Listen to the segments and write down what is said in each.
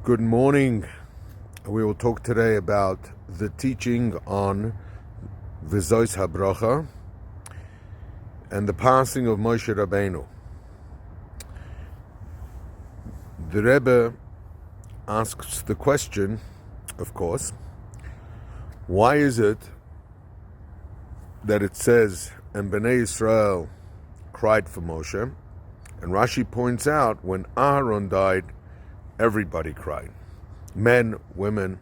Good morning. We will talk today about the teaching on Vizois HaBracha and the passing of Moshe Rabbeinu. The Rebbe asks the question, of course, why is it that it says, and Bnei Israel cried for Moshe, and Rashi points out when Aaron died, everybody cried. Men, women.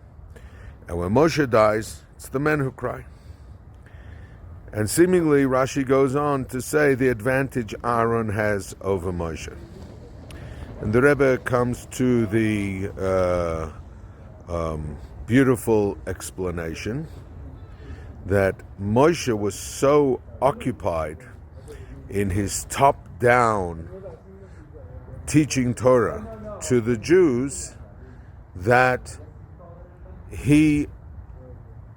And when Moshe dies, it's the men who cry. And seemingly, Rashi goes on to say the advantage Aaron has over Moshe. And the Rebbe comes to the beautiful explanation that Moshe was so occupied in his top-down teaching Torah to the Jews that he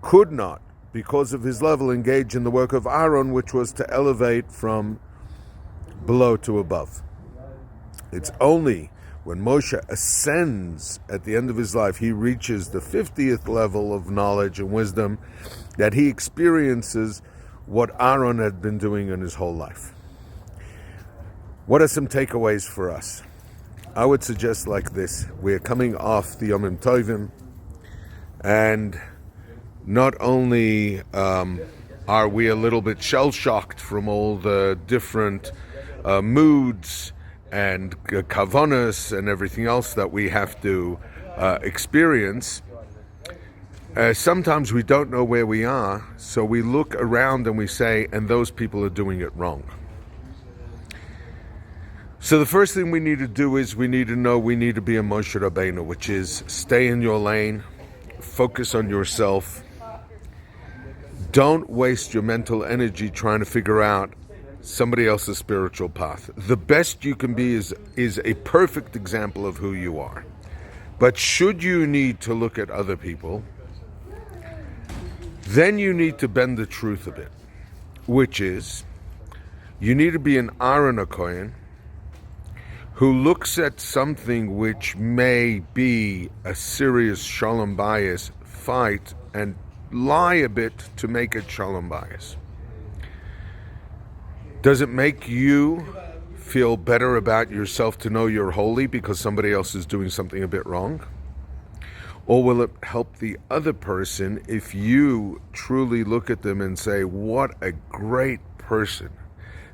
could not, because of his level, engage in the work of Aaron, which was to elevate from below to above. It's only when Moshe ascends at the end of his life, he reaches the 50th level of knowledge and wisdom, that he experiences what Aaron had been doing in his whole life. What are some takeaways for us? I would suggest like this. We're coming off the Yomim Tovim, and not only are we a little bit shell-shocked from all the different moods and kavanas and everything else that we have to experience, sometimes we don't know where we are, so we look around and we say, and those people are doing it wrong. So the first thing we need to do is we need to know we need to be a Moshe Rabbeinu, which is stay in your lane, focus on yourself. Don't waste your mental energy trying to figure out somebody else's spiritual path. The best you can be is a perfect example of who you are. But should you need to look at other people, then you need to bend the truth a bit, which is you need to be an Aaron HaKohen who looks at something which may be a serious shalom bias fight and lie a bit to make it shalom bias. Does it make you feel better about yourself to know you're holy because somebody else is doing something a bit wrong? Or will it help the other person if you truly look at them and say, what a great person.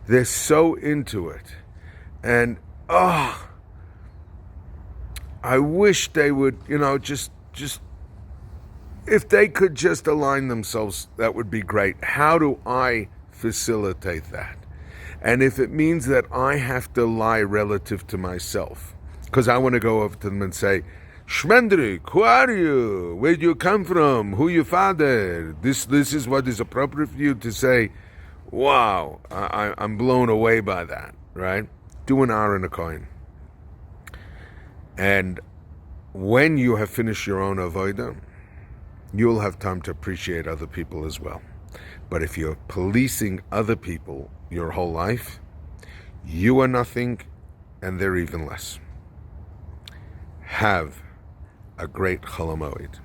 They're so into it. And I wish they would, just if they could just align themselves, that would be great. How do I facilitate that? And if it means that I have to lie relative to myself, because I want to go over to them and say, Shmendrik, who are you? Where do you come from? Who your father? This is what is appropriate for you to say, wow, I'm blown away by that, right? Do an Aaron HaKohen. And when you have finished your own avodah, you'll have time to appreciate other people as well. But if you're policing other people your whole life, you are nothing and they're even less. Have a great Chol HaMoed.